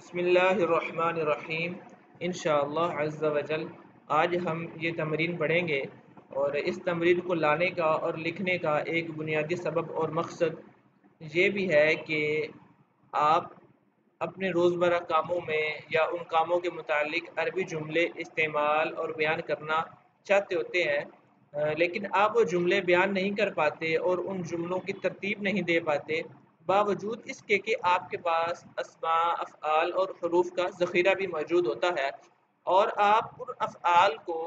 بسم اللہ الرحمن الرحیم انشاءاللہ عز و جل آج ہم یہ تمرین پڑھیں گے اور اس تمرین کو لانے کا اور لکھنے کا ایک بنیادی سبب اور مقصد یہ بھی ہے کہ آپ اپنے روزمرہ کاموں میں یا ان کاموں کے متعلق عربی جملے استعمال اور بیان کرنا چاہتے ہوتے ہیں، لیکن آپ وہ جملے بیان نہیں کر پاتے اور ان جملوں کی ترتیب نہیں دے پاتے، باوجود اس کے کہ آپ کے پاس اسماء، افعال اور حروف کا ذخیرہ بھی موجود ہوتا ہے اور آپ ان افعال کو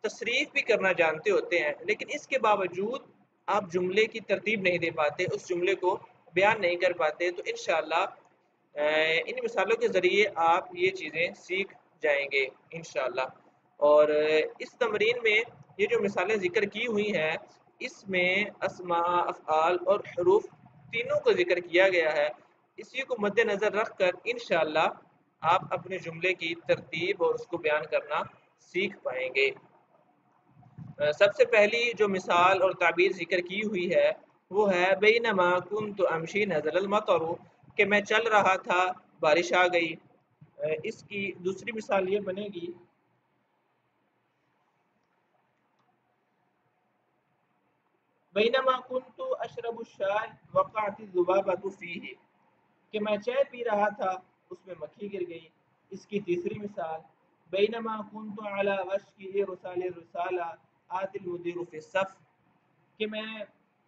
تصریف بھی کرنا جانتے ہوتے ہیں، لیکن اس کے باوجود آپ جملے کی ترتیب نہیں دے پاتے، اس جملے کو بیان نہیں کر پاتے، تو انشاءاللہ ان مثالوں کے ذریعے آپ یہ چیزیں سیکھ جائیں گے انشاءاللہ۔ اور اس تمرین میں یہ جو مثالیں ذکر کی ہوئی ہیں، اس میں اسماء، افعال اور حروف تینوں کو ذکر کیا گیا ہے۔ اسی کو مد نظر رکھ کر انشاءاللہ آپ اپنے جملے کی ترتیب اور اس کو بیان کرنا سیکھ پائیں گے۔ سب سے پہلی جو مثال اور تعبیر ذکر کی ہوئی ہے وہ ہے بینما کنت امشی نزل المطر، کہ میں چل رہا تھا بارش آ گئی۔ اس کی دوسری مثال یہ بنے گی بینما کنت اشرب الشاء وقعت الذبابۃ فیہ، کہ میں چائے پی رہا تھا اس میں مکھی گر گئی۔ اس کی تیسری مثال بینما کنت علی وشک ارسال الرسالہ آتی المدیر فی الصف، کہ میں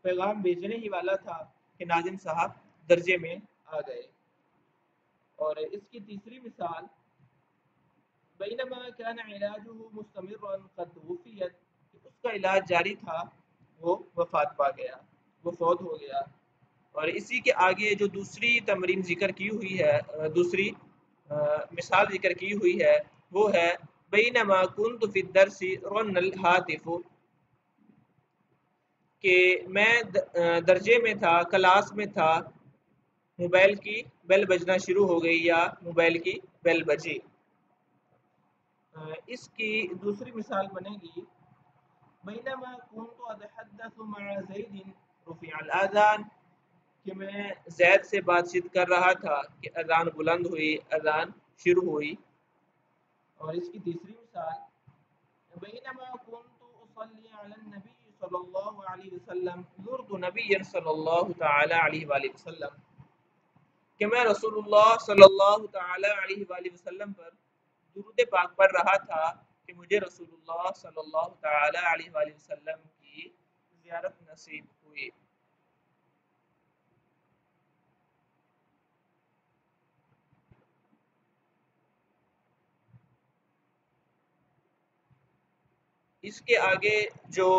پیغام بھیجنے ہی والا تھا کہ ناظم صاحب درجے میں آ گئے۔ اور اس کی تیسری مثال بینما کان علاجہ مستمرا قد وفیت، کہ اس کا علاج جاری تھا، وہ وفات پا گیا، وہ فوت ہو گیا۔ اور اسی کے آگے جو دوسری تمرین ذکر کی ہوئی ہے، دوسری مثال ذکر کی ہوئی ہے وہ ہے بینما کنت فی الدرس رن الہاتف، کہ میں درجے میں تھا، کلاس میں تھا، موبائل کی بیل بجنا شروع ہو گئی یا موبائل کی بیل بجی۔ اس کی دوسری مثال بنے گی بینما کنت اتحدث مع زید رفع الاذان، کہ میں زید سے بات چیت کر رہا تھا کہ اذان بلند ہوئی، اذان شروع ہوئی۔ اور اس کی تیسری مثال بینما کنت اصلی علی النبی صلی اللہ علیہ وسلم زرت نبی صلی اللہ تعالی علیہ وآلہ وسلم، کہ میں رسول اللہ صلی اللہ تعالی علیہ وآلہ وسلم پر درود پاک پڑھ رہا تھا کہ مجھے رسول اللہ صلی اللہ تعالی علیہ وآلہ وسلم کی زیارت نصیب ہوئی۔ اس کے آگے جو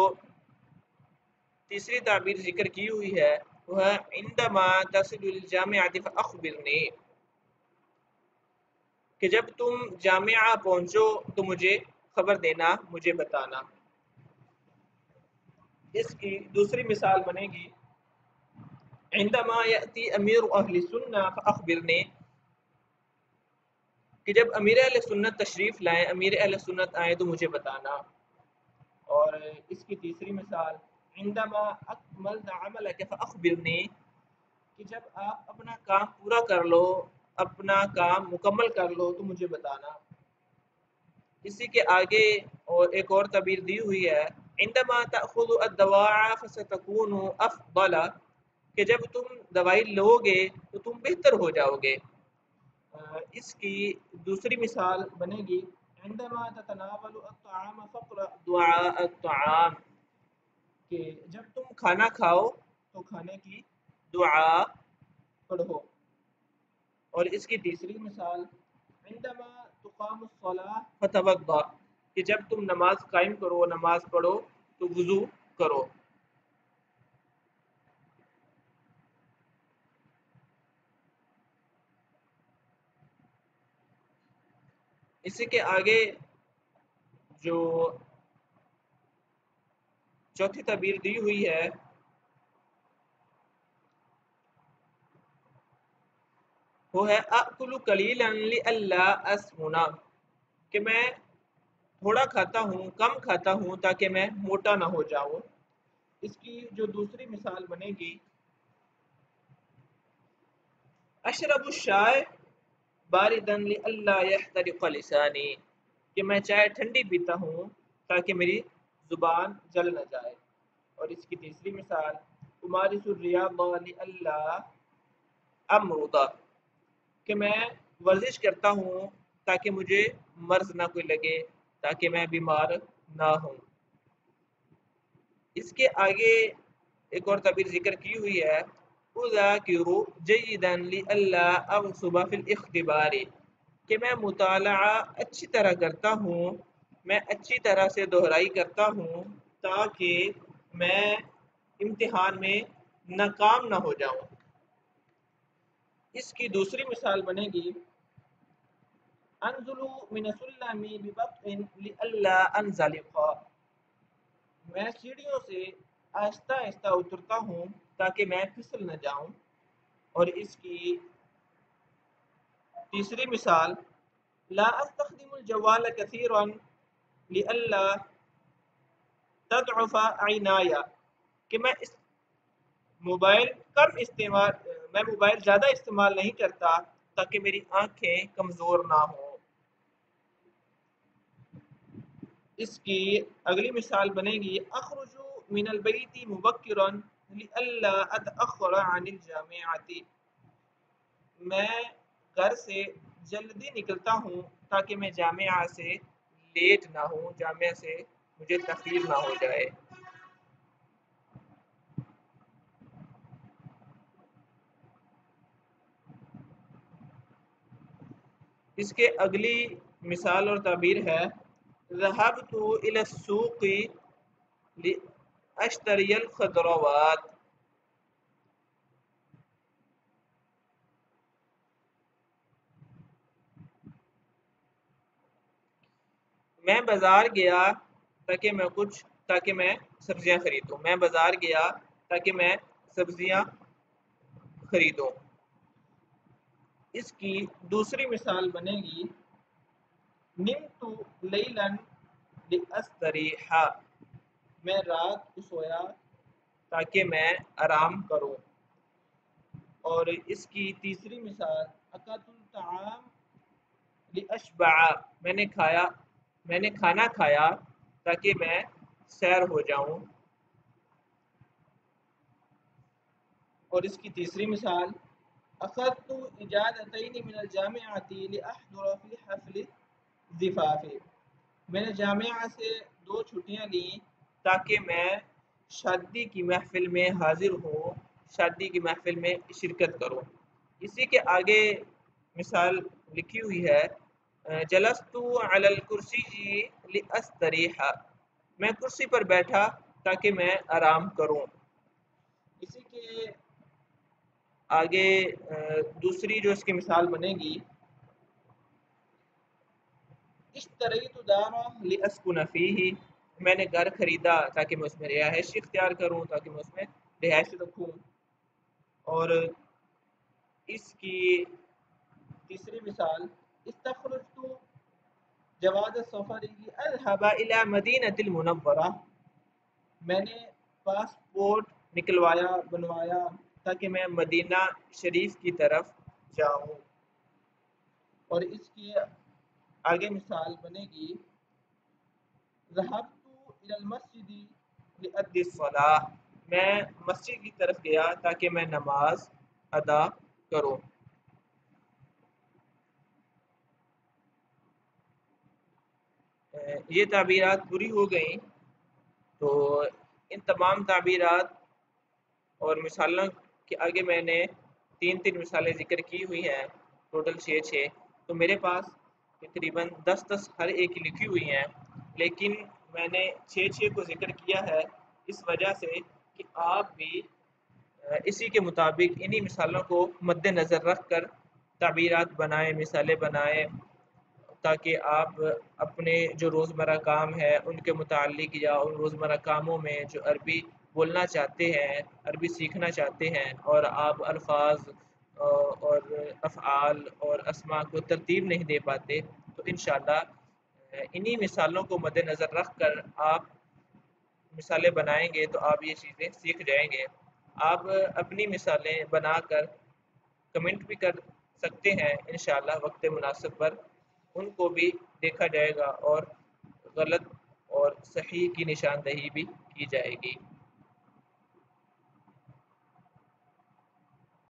تیسری تعبیر ذکر کی ہوئی ہے وہ ہے عندما تصل الجامعۃ فاخبرنی، کہ جب تم جامعہ پہنچو تو مجھے خبر دینا، مجھے بتانا۔ اس کی دوسری مثال بنے گی عندما یأتی امیر اہل سنہ فاخبرنی، کہ جب امیر اہل سنت تشریف لائیں، امیر اہل سنت آئیں تو مجھے بتانا۔ اور اس کی تیسری مثال عندما اکملت عملک فاخبرنی، کہ جب آپ اپنا کام پورا کر لو، اپنا کام مکمل کر لو تو مجھے بتانا۔ اسی کے آگے اور ایک اور تعبیر دی ہوئی ہے عندما تأخذ الدواء فستكون افضل، کہ جب تم دوائی لو گے تو تم بہتر ہو جاؤ گے۔ اس کی دوسری مثال بنے گی عندما تتناول الطعام فقرأ دعاء الطعام، کہ جب تم کھانا کھاؤ تو کھانے کی دعا پڑھو۔ اور اس کی تیسری مثال عندما تقام الصلاة فتوضأ، کہ جب تم نماز قائم کرو، نماز پڑھو تو وضو کرو۔ اسی کے آگے جو چوتھی تعبیر دی ہوئی ہے وہ ہے اکل قلیلا لئلا اسمنا، کہ میں تھوڑا کھاتا ہوں، کم کھاتا ہوں تاکہ میں موٹا نہ ہو جاؤں۔ اس کی جو دوسری مثال بنے گی اشرب الشاء باردن لئلا يحترق لسانی، کہ میں چائے ٹھنڈی پیتا ہوں تاکہ میری زبان جل نہ جائے۔ اور اس کی تیسری مثال امارس الریاض لئلا امرض، کہ میں ورزش کرتا ہوں تاکہ مجھے مرض نہ کوئی لگے، تاکہ میں بیمار نہ ہوں۔ اس کے آگے ایک اور تعبیر ذکر کی ہوئی ہے اذاکر جیدا لئلا اغصب فی الاختبار، کہ میں مطالعہ اچھی طرح کرتا ہوں، میں اچھی طرح سے دہرائی کرتا ہوں تاکہ میں امتحان میں ناکام نہ ہو جاؤں۔ اس کی دوسری مثال بنے گی انزل من سلمی ببطء لئلا انزلق، میں سیڑھیوں سے آہستہ آہستہ اترتا ہوں تاکہ میں پھسل نہ جاؤں۔ اور اس کی تیسری مثال لا استخدم الجوال كثيرا لئلا تضعف عیناي، کہ میں موبائل میں موبائل زیادہ استعمال نہیں کرتا تاکہ میری آنکھیں کمزور نہ ہوں۔ اس کی اگلی مثال بنے گی اخرج من البیت مبکرا لئلا اتأخر عن الجامعۃ، میں گھر سے جلدی نکلتا ہوں تاکہ میں جامعہ سے لیٹ نہ ہوں، جامعہ سے مجھے تاخیر نہ ہو جائے۔ اس کے اگلی مثال اور تعبیر ہے ذهبت الى السوق لاشتری الخضروات، میں بازار گیا تاکہ میں سبزیاں خریدوں، میں بازار گیا تاکہ میں سبزیاں خریدوں۔ اس کی دوسری مثال بنے گی نمت لیلا لاستریح، میں رات کو سویا تاکہ میں آرام کروں۔ اور اس کی تیسری مثال اکلت الطعام لاشبع، میں نے کھانا کھایا تاکہ میں سیر ہو جاؤں۔ اور اس کی تیسری مثال اخذت اجازتین من الجامعۃ لاحضر فی حفل الزفاف، میں نے جامعہ سے 2 چھٹیاں لیں تاکہ میں شادی کی محفل میں حاضر ہوں، شادی کی محفل میں شرکت کروں۔ اسی کے آگے مثال لکھی ہوئی ہے جلست علی الکرسی لاستریح، میں کرسی پر بیٹھا تاکہ میں آرام کروں۔ اسی کے آگے دوسری جو اس کی مثال بنے گی اشتریت دارا لاسکن فیہ، میں نے گھر خریدا تاکہ میں اس میں رہائش اختیار کروں، تاکہ میں اس میں رہائش رکھوں۔ اور اس کی تیسری مثال استخرجت جواز السفر لاذهب الى مدینۃ المنورہ، میں نے پاسپورٹ بنوایا تاکہ میں مدینہ شریف کی طرف جاؤں۔ اور اس کی آگے مثال بنے گی ذهبت الى المسجد لأدي الصلاة، میں مسجد کی طرف گیا تاکہ میں نماز ادا کروں۔ یہ تعبیرات پوری ہو گئیں، تو ان تمام تعبیرات اور مثالوں کے آگے میں نے 3 مثالیں ذکر کی ہوئی ہیں، ٹوٹل 6 تو میرے پاس تقریباً 10 ہر ایک کی لکھی ہوئی ہیں، لیکن میں نے 6 کو ذکر کیا ہے اس وجہ سے کہ آپ بھی اسی کے مطابق انہی مثالوں کو مد نظر رکھ کر تعبیرات بنائیں، مثالیں بنائیں، تاکہ آپ اپنے جو روزمرہ کام ہے ان کے متعلق یا ان روزمرہ کاموں میں جو عربی بولنا چاہتے ہیں، عربی سیکھنا چاہتے ہیں اور آپ الفاظ اور افعال اور اسماء کو ترتیب نہیں دے پاتے، تو انشاءاللہ انہی مثالوں کو مد نظر رکھ کر آپ مثالیں بنائیں گے تو آپ یہ چیزیں سیکھ جائیں گے۔ آپ اپنی مثالیں بنا کر کمنٹ بھی کر سکتے ہیں انشاءاللہ وقت مناسب پر ان کو بھی دیکھا جائے گا اور غلط اور صحیح کی نشاندہی بھی کی جائے گی۔